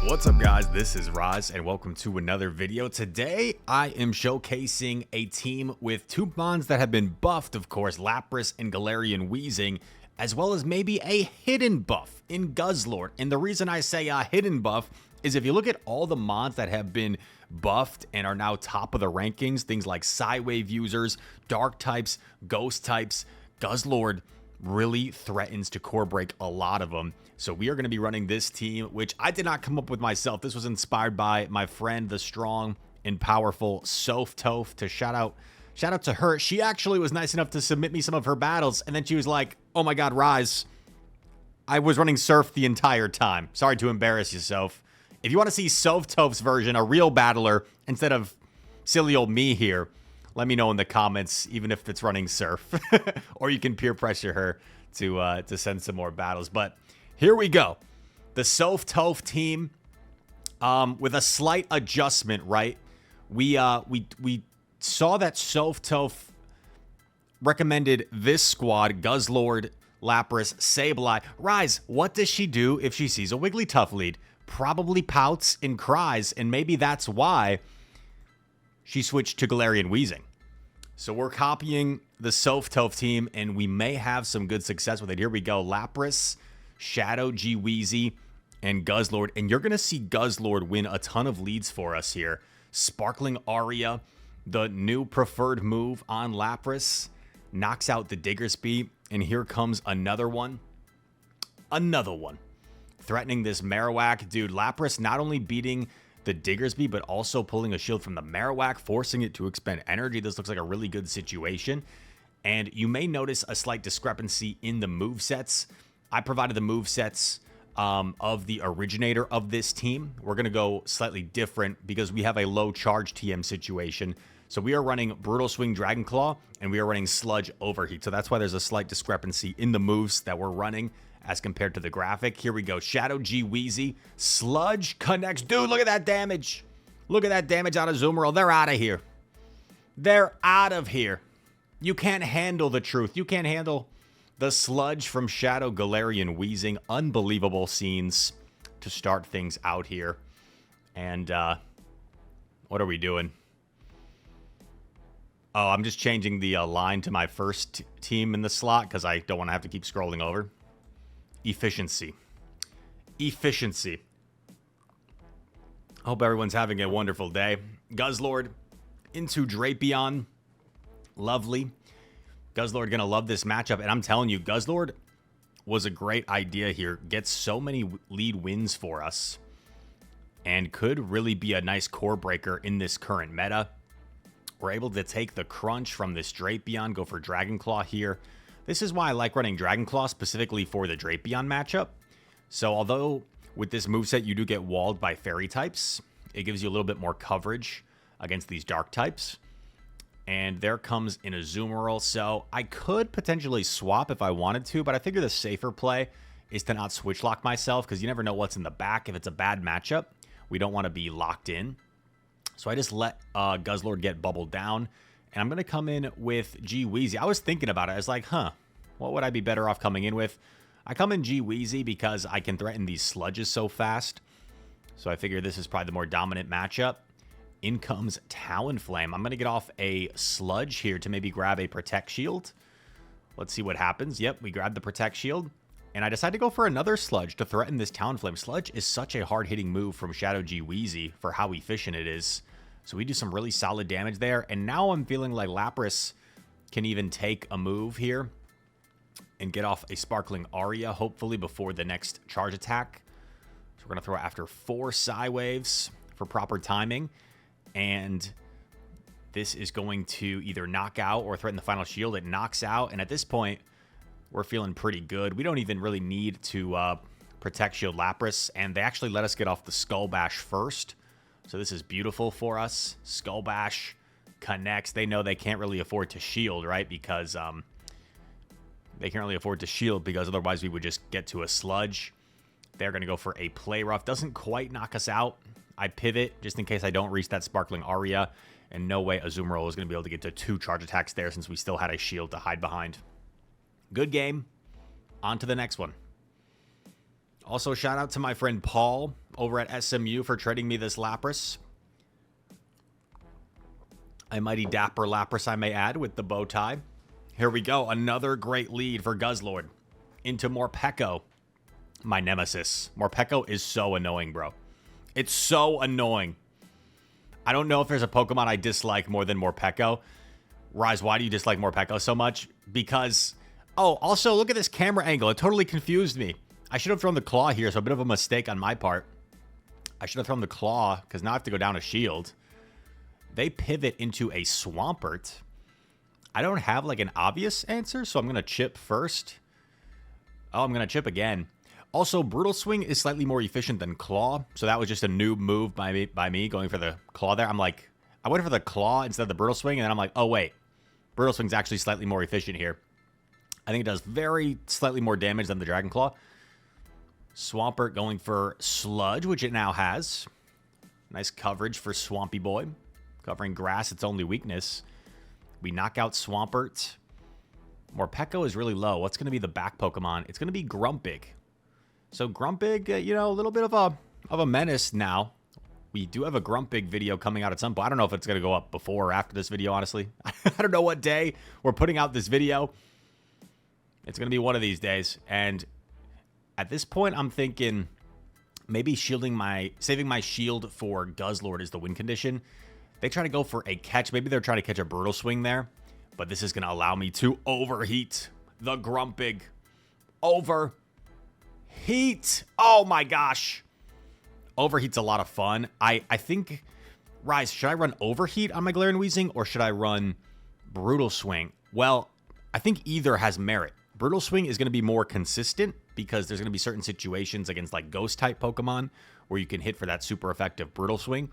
What's up, guys? This is Roz and welcome to another video. Today I am showcasing a team with two mons that have been buffed, of course, Lapras and Galarian Wheezing, as well as maybe a hidden buff in Guzzlord. And the reason I say a hidden buff is if you look at all the mons that have been buffed and are now top of the rankings, things like Psywave users, Dark types, Ghost types, Guzzlord really threatens to core break a lot of them. So we are going to be running this team, which I did not come up with myself. This was inspired by my friend, the strong and powerful Swampert. To shout out to her. She actually was nice enough to submit me some of her battles, and then she was like, "Oh my God, Rise, I was running Surf the entire time. Sorry to embarrass yourself. If you want to see Softoph's version, a real battler, instead of silly old me here, let me know in the comments, even if it's running Surf." Or you can peer pressure her to send some more battles. But here we go. The Swampert team, with a slight adjustment, right? We saw that Swampert recommended this squad: Guzzlord, Lapras, Sableye. Rise, what does she do if she sees a Wigglytuff lead? Probably pouts and cries, and maybe that's why she switched to Galarian Wheezing. So we're copying the Swampert team, and we may have some good success with it. Here we go. Lapras, Shadow, G-Weezy, and Guzzlord. And you're going to see Guzzlord win a ton of leads for us here. Sparkling Aria, the new preferred move on Lapras, knocks out the Diggersby. And here comes another one. Another one. Threatening this Marowak. Dude, Lapras not only beating the Diggersby, but also pulling a shield from the Marowak, forcing it to expend energy. This looks like a really good situation. And you may notice a slight discrepancy in the movesets. I provided the movesets of the originator of this team. We're going to go slightly different because we have a low charge TM situation. So we are running Brutal Swing Dragon Claw, and we are running Sludge Overheat. So that's why there's a slight discrepancy in the moves that we're running as compared to the graphic. Here we go. Shadow, G-Weezy, Sludge connects. Dude, look at that damage. Look at that damage out of Zoomerl. They're out of here. They're out of here. You can't handle the truth. You can't handle the Sludge from Shadow, Galarian Wheezing. Unbelievable scenes to start things out here. And what are we doing? Oh, I'm just changing the line to my first team in the slot because I don't want to have to keep scrolling over. Efficiency. Efficiency. Hope everyone's having a wonderful day. Guzzlord into Drapion. Lovely. Guzzlord gonna love this matchup, and I'm telling you, Guzzlord was a great idea here. Gets so many lead wins for us, and could really be a nice core breaker in this current meta. We're able to take the crunch from this Drapion, go for Dragon Claw here. This is why I like running Dragon Claw specifically for the Drapion matchup. So although with this moveset you do get walled by fairy types, it gives you a little bit more coverage against these dark types. And there comes in a Zoomerl. So I could potentially swap if I wanted to, but I figure the safer play is to not switch lock myself because you never know what's in the back. If it's a bad matchup, we don't want to be locked in. So I just let Guzzlord get bubbled down. And I'm going to come in with G-Weezy. I was thinking about it. I was like, what would I be better off coming in with? I come in G-Weezy because I can threaten these Sludges so fast. So I figure this is probably the more dominant matchup. In comes Talonflame. I'm going to get off a Sludge here to maybe grab a Protect Shield. Let's see what happens. Yep, we grabbed the Protect Shield. And I decided to go for another Sludge to threaten this Talonflame. Sludge is such a hard-hitting move from Shadow G-Weezy for how efficient it is. So we do some really solid damage there. And now I'm feeling like Lapras can even take a move here and get off a Sparkling Aria, hopefully before the next charge attack. So we're going to throw after 4 Psywaves for proper timing. And this is going to either knock out or threaten the final shield. It knocks out. And at this point, we're feeling pretty good. We don't even really need to Protect Shield Lapras. And they actually let us get off the Skull Bash first. So this is beautiful for us. Skull Bash connects. They know they can't really afford to shield, right? Because they can't really afford to shield because otherwise we would just get to a Sludge. They're going to go for a Play Rough. Doesn't quite knock us out. I pivot just in case I don't reach that Sparkling Aria. And no way Azumarill is going to be able to get to 2 charge attacks there since we still had a shield to hide behind. Good game. On to the next one. Also, shout out to my friend Paul. over at SMU for trading me this Lapras. A mighty dapper Lapras, I may add, with the bow tie. Here we go. Another great lead for Guzzlord. Into Morpeko. My nemesis. Morpeko is so annoying, bro. It's so annoying. I don't know if there's a Pokemon I dislike more than Morpeko. Rise, why do you dislike Morpeko so much? Because... Oh, also, look at this camera angle. It totally confused me. I should have thrown the claw here, so a bit of a mistake on my part. I should have thrown the claw, because now I have to go down a shield. They pivot into a Swampert. I don't have, like, an obvious answer, so I'm going to chip first. Oh, I'm going to chip again. Also, Brutal Swing is slightly more efficient than Claw, so that was just a noob move by me going for the Claw there. I'm like, I went for the Claw instead of the Brutal Swing, and then I'm like, oh, wait. Brutal Swing's actually slightly more efficient here. I think it does very slightly more damage than the Dragon Claw. Swampert going for Sludge, which it now has. Nice coverage for Swampy Boy. Covering grass, its only weakness. We knock out Swampert. Morpeko is really low. What's going to be the back Pokemon? It's going to be Grumpig. So Grumpig, you know, a little bit of a menace now. We do have a Grumpig video coming out at some point. I don't know if it's going to go up before or after this video, honestly. I don't know what day we're putting out this video. It's going to be one of these days. And at this point, I'm thinking maybe saving my shield for Guzzlord is the win condition. They try to go for a catch. Maybe they're trying to catch a Brutal Swing there. But this is going to allow me to overheat the Grumpig. Overheat. Oh my gosh. Overheat's a lot of fun. I think, Rise, should I run Overheat on my Galarian Wheezing or should I run Brutal Swing? Well, I think either has merit. Brutal Swing is going to be more consistent because there's going to be certain situations against like Ghost-type Pokemon where you can hit for that super effective Brutal Swing.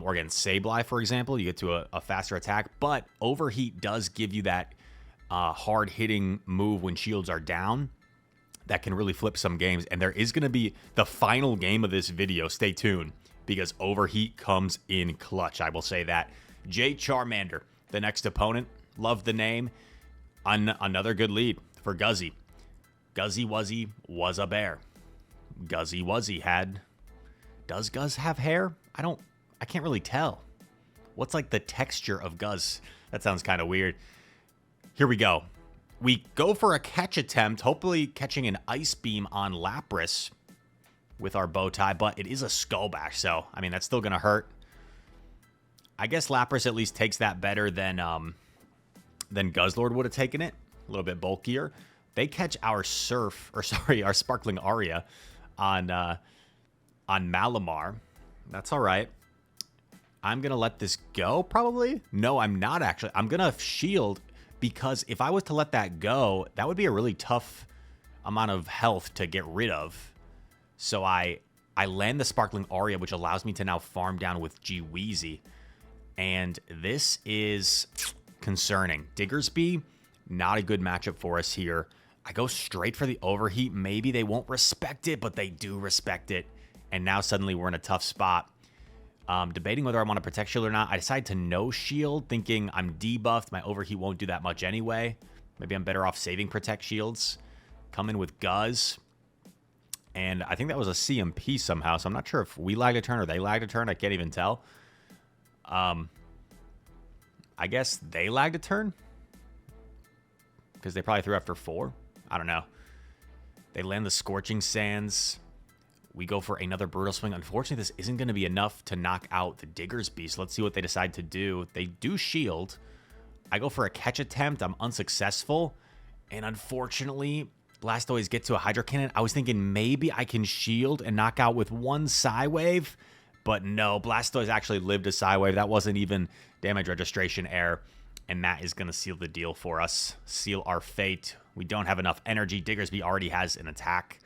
Or against Sableye, for example, you get to a faster attack. But Overheat does give you that hard-hitting move when shields are down that can really flip some games. And there is going to be the final game of this video. Stay tuned because Overheat comes in clutch. I will say that. J. Charmander, the next opponent. Love the name. Another good lead for Guzzy. Guzzy Wuzzy was a bear. Guzzy Wuzzy had... Does Guzz have hair? I can't really tell. What's like the texture of Guzz? That sounds kind of weird. Here we go. We go for a catch attempt, hopefully catching an Ice Beam on Lapras with our bow tie, but it is a Skull Bash, so, I mean, that's still going to hurt. I guess Lapras at least takes that better than Guzzlord would have taken it. A little bit bulkier. They catch our our Sparkling Aria on Malamar. That's all right. I'm going to let this go, probably. No, I'm not, actually. I'm going to shield, because if I was to let that go, that would be a really tough amount of health to get rid of. So I land the Sparkling Aria, which allows me to now farm down with G-Weezy. And this is concerning. Diggersby, not a good matchup for us here. I go straight for the Overheat. Maybe they won't respect it, but they do respect it. And now suddenly we're in a tough spot. Debating whether I want to Protect Shield or not. I decide to no shield, thinking I'm debuffed. My Overheat won't do that much anyway. Maybe I'm better off saving Protect Shields. Come in with Guzz. And I think that was a CMP somehow, so I'm not sure if we lagged a turn or they lagged a turn. I can't even tell. I guess they lagged a turn? Because they probably threw after 4. I don't know. They land the Scorching Sands. We go for another Brutal Swing. Unfortunately, this isn't going to be enough to knock out the Diggersby. So let's see what they decide to do. They do shield. I go for a catch attempt. I'm unsuccessful. And unfortunately, Blastoise get to a Hydro Cannon. I was thinking maybe I can shield and knock out with one Psywave. But no, Blastoise actually lived a Psywave. That wasn't even damage registration error. And that is going to seal the deal for us. Seal our fate. We don't have enough energy. Diggersby already has an attack.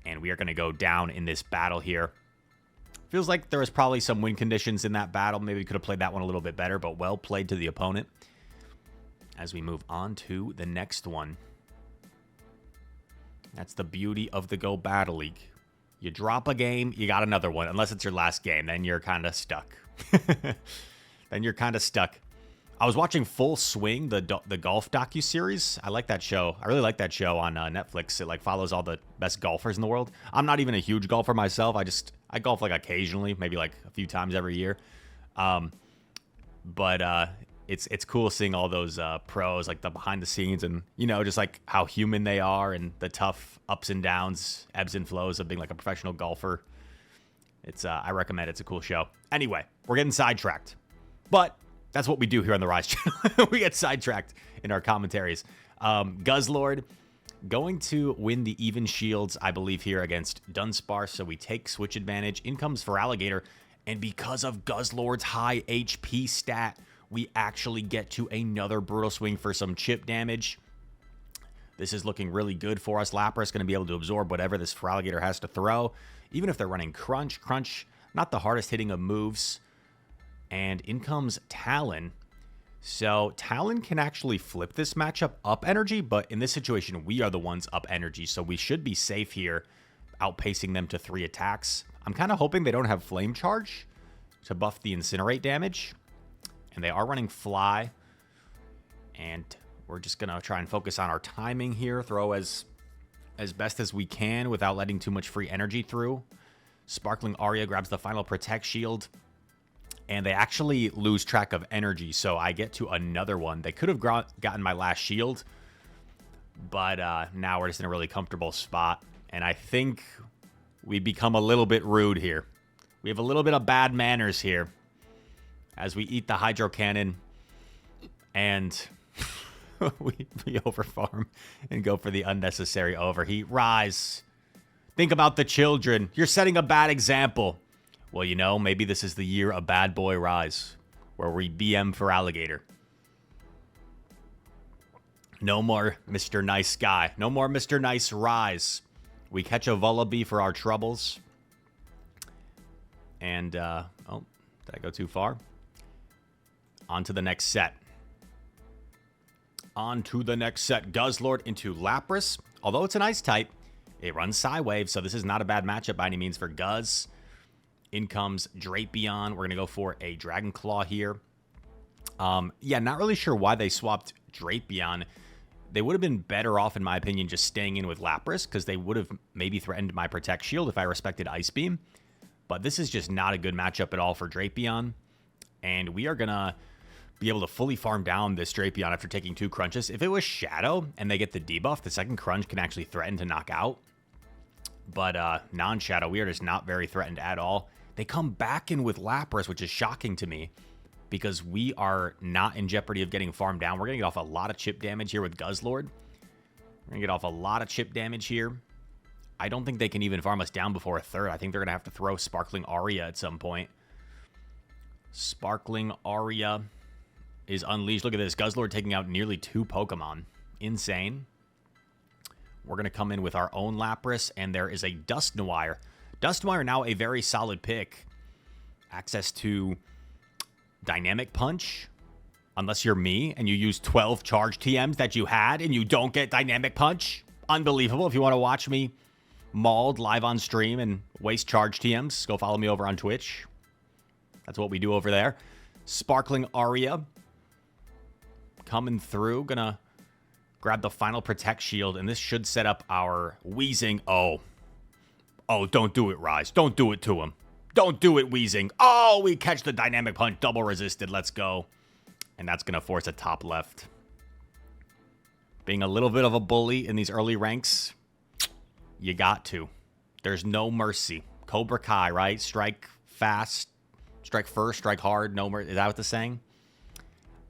And we are going to go down in this battle here. Feels like there was probably some win conditions in that battle. Maybe we could have played that one a little bit better, but well played to the opponent. As we move on to the next one. That's the beauty of the Go Battle League. You drop a game, you got another one. Unless it's your last game, then you're kind of stuck. Then you're kind of stuck. I was watching Full Swing, the golf docuseries. I like that show. I really like that show on Netflix. It like follows all the best golfers in the world. I'm not even a huge golfer myself. I golf like occasionally, maybe like a few times every year. But it's cool seeing all those pros, like the behind the scenes, and you know, just like how human they are and the tough ups and downs, ebbs and flows of being like a professional golfer. It's I recommend it. It's a cool show. Anyway, we're getting sidetracked, but that's what we do here on the Rise channel. We get sidetracked in our commentaries. Guzzlord going to win the even shields, I believe, here against Dunsparce. So we take switch advantage. In comes for Alligator. And because of Guzzlord's high HP stat, we actually get to another Brutal Swing for some chip damage. This is looking really good for us. Lapras going to be able to absorb whatever this Feraligatr has to throw. Even if they're running Crunch. Crunch, not the hardest hitting of moves. And in comes Talon. So Talon can actually flip this matchup up energy, but in this situation, we are the ones up energy. So we should be safe here, outpacing them to 3 attacks. I'm kind of hoping they don't have Flame Charge to buff the Incinerate damage. And they are running Fly. And we're just going to try and focus on our timing here. Throw as best as we can without letting too much free energy through. Sparkling Aria grabs the final Protect Shield. And they actually lose track of energy, so I get to another one. They could have gotten my last shield, but now we're just in a really comfortable spot. And I think we become a little bit rude here. We have a little bit of bad manners here as we eat the Hydro Cannon, and we overfarm and go for the unnecessary overheat. Rise. Think about the children. You're setting a bad example. Well, you know, maybe this is the year of Bad Boy Rise, where we BM for Alligator. No more Mr. Nice Guy. No more Mr. Nice Rise. We catch a Vullaby for our troubles. And, oh, did I go too far? On to the next set. On to the next set. Guzzlord into Lapras. Although it's an Ice type, it runs Psywave, so this is not a bad matchup by any means for Guzz. In comes Drapion. We're going to go for a Dragon Claw here. Yeah, not really sure why they swapped Drapion. They would have been better off, in my opinion, just staying in with Lapras, because they would have maybe threatened my Protect Shield if I respected Ice Beam. But this is just not a good matchup at all for Drapion. And we are going to be able to fully farm down this Drapion after taking 2 crunches. If it was Shadow and they get the debuff, the second crunch can actually threaten to knock out. But non-Shadow, we are just not very threatened at all. They come back in with Lapras, which is shocking to me because we are not in jeopardy of getting farmed down. We're going to get off a lot of chip damage here with Guzzlord. We're going to get off a lot of chip damage here. I don't think they can even farm us down before a third. I think they're going to have to throw Sparkling Aria at some point. Sparkling Aria is unleashed. Look at this. Guzzlord taking out nearly 2 Pokemon. Insane. We're going to come in with our own Lapras, and there is a Dusknoir. Dusknoir now a very solid pick. Access to Dynamic Punch. Unless you're me and you use 12 charge TMs that you had and you don't get Dynamic Punch. Unbelievable. If you want to watch me mauled live on stream and waste charge TMs, go follow me over on Twitch. That's what we do over there. Sparkling Aria. Coming through. Gonna grab the final Protect Shield, and this should set up our Wheezing. Oh, don't do it, Rise. Don't do it to him. Don't do it, Wheezing. Oh, we catch the Dynamic Punch. Double resisted. Let's go. And that's going to force a top left. Being a little bit of a bully in these early ranks, you got to. There's no mercy. Cobra Kai, right? Strike fast, strike first, strike hard, no mercy. Is that what the saying?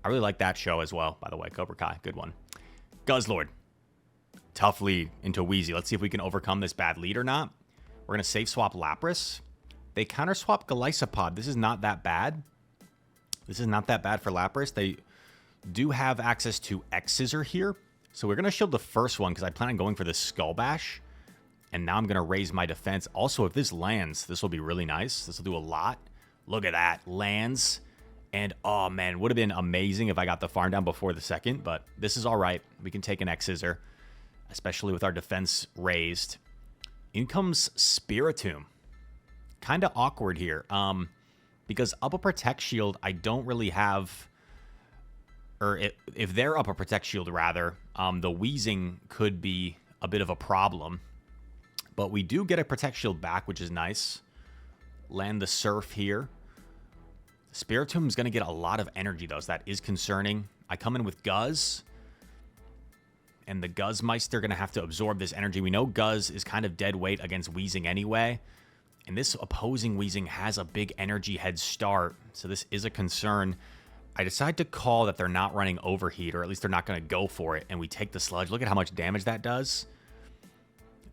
I really like that show as well, by the way. Cobra Kai, good one. Guzzlord. Tough lead into Wheezy. Let's see if we can overcome this bad lead or not. We're going to safe swap Lapras. They counter swap Golisopod. This is not that bad. This is not that bad for Lapras. They do have access to X-Scissor here. So we're going to shield the first one because I plan on going for the Skull Bash. And now I'm going to raise my defense. Also, if this lands, this will be really nice. This will do a lot. Look at that. Lands. And, oh, man, would have been amazing if I got the farm down before the second. But this is all right. We can take an X-Scissor, especially with our defense raised. In comes Spiritomb. Kind of awkward here. Because up a Protect Shield, I don't really have or if they're up a Protect Shield, rather, the Wheezing could be a bit of a problem. But we do get a Protect Shield back, which is nice. Land the Surf here. Spiritomb is going to get a lot of energy, though, so that is concerning. I come in with Guzz. And the Guzzmeister going to have to absorb this energy. We know Guzz is kind of dead weight against Wheezing anyway. And this opposing Wheezing has a big energy head start. So this is a concern. I decide to call that they're not running Overheat, or at least they're not going to go for it. And we take the Sludge. Look at how much damage that does.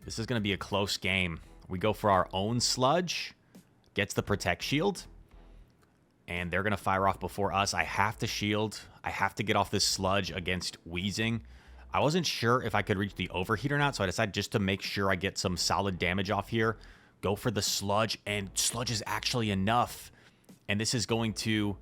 This is going to be a close game. We go for our own Sludge. Gets the Protect Shield. And they're going to fire off before us. I have to shield. I have to get off this Sludge against Wheezing. I wasn't sure if I could reach the Overheat or not, so I decided just to make sure I get some solid damage off here. Go for the Sludge, and Sludge is actually enough. And this is going to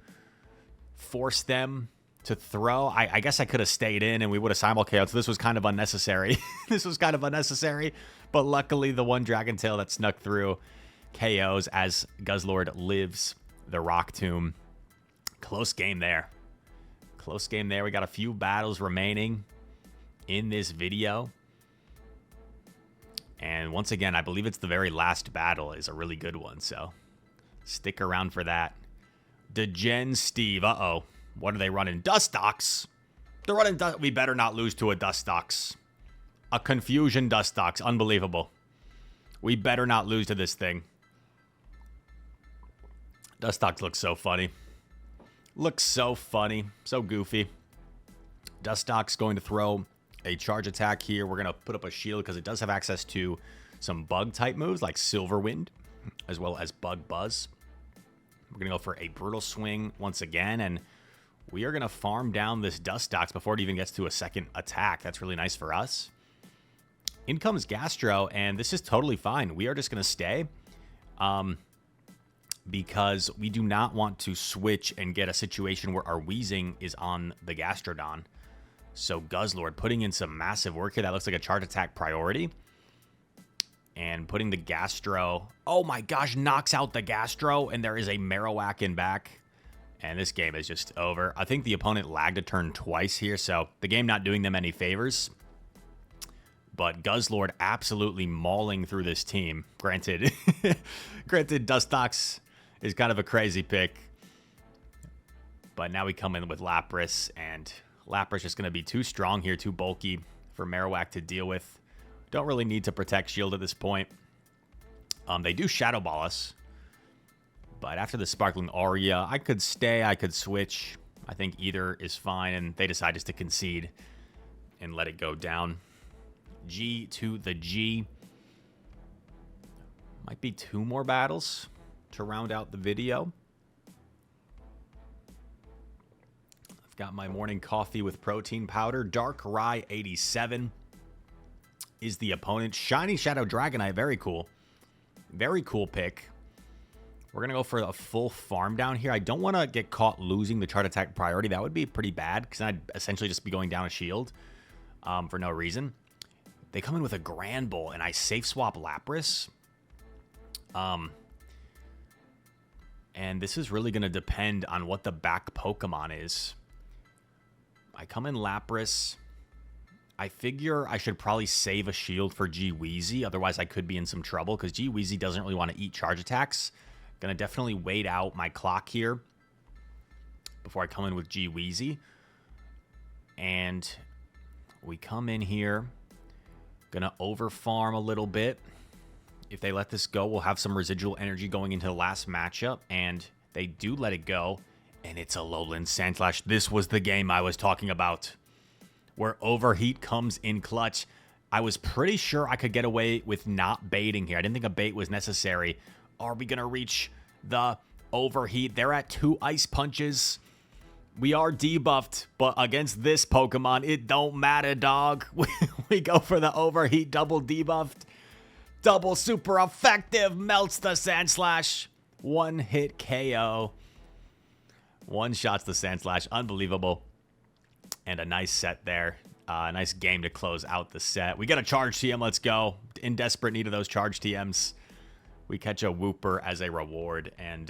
force them to throw. I guess I could have stayed in and we would have simul KO'd, so this was kind of unnecessary. This was kind of unnecessary, but luckily the one Dragon Tail that snuck through KOs as Guzzlord lives the Rock Tomb. Close game there. Close game there. We got a few battles remaining in this video. And once again, I believe it's the very last battle is a really good one, so stick around for that. Degen Steve. Uh-oh. What are they running? Dustox. They're running we better not lose to a Dustox. A Confusion Dustox. Unbelievable. We better not lose to this thing. Dustox looks so funny. Looks so funny. So goofy. Dustox going to throw a charge attack here. We're going to put up a shield because it does have access to some bug type moves like Silver Wind as well as Bug Buzz. We're going to go for a Brutal Swing once again, and we are going to farm down this Dustox before it even gets to a second attack. That's really nice for us. In comes Gastro, and this is totally fine. We are just going to stay because we do not want to switch and get a situation where our Wheezing is on the Gastrodon. So Guzzlord putting in some massive work here. That looks like a charge attack priority. And putting the Gastro. Oh my gosh, knocks out the Gastro. And there is a Marowak in back. And this game is just over. I think the opponent lagged a turn twice here. So the game not doing them any favors. But Guzzlord absolutely mauling through this team. Granted, Dustox is kind of a crazy pick. But now we come in with Lapras, and Lapras just going to be too strong here, too bulky for Marowak to deal with. Don't really need to Protect Shield at this point. They do Shadow Ball us. But after the Sparkling Aria, I could stay, I could switch. I think either is fine, and they decide just to concede and let it go down. G to the G. Might be 2 more battles to round out the video. I've got my morning coffee with protein powder. Dark Rye 87 is the opponent. Shiny Shadow Dragonite, very cool. Very cool pick. We're going to go for a full farm down here. I don't want to get caught losing the chart attack priority. That would be pretty bad because I'd essentially just be going down a shield for no reason. They come in with a Grand Bull, and I safe swap Lapras. And this is really going to depend on what the back Pokemon is. I come in Lapras. I figure I should probably save a shield for G-Weezy. Otherwise, I could be in some trouble because G-Weezy doesn't really want to eat charge attacks. Going to definitely wait out my clock here before I come in with G-Weezy. And we come in here. Going to overfarm a little bit. If they let this go, we'll have some residual energy going into the last matchup. And they do let it go. And it's a Lowland Sandslash. This was the game I was talking about, where Overheat comes in clutch. I was pretty sure I could get away with not baiting here. I didn't think a bait was necessary. Are we going to reach the Overheat? They're at 2 Ice Punches. We are debuffed, but against this Pokemon, it don't matter, dog. We go for the Overheat, double debuffed. Double super effective, melts the Sandslash. 1-hit KO. One shots the Sandslash, unbelievable. And a nice set there. A nice game to close out the set. We got a charge TM, let's go. In desperate need of those charge TMs. We catch a Wooper as a reward, and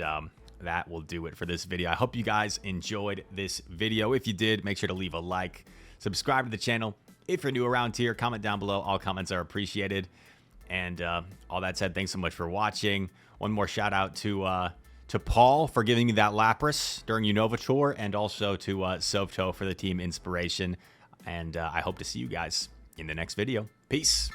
that will do it for this video. I hope you guys enjoyed this video. If you did, make sure to leave a like, subscribe to the channel. If you're new around here, comment down below. All comments are appreciated. And all that said, thanks so much for watching. One more shout out to Paul for giving me that Lapras during Unova Tour, and also to Sovto for the team inspiration. And I hope to see you guys in the next video. Peace.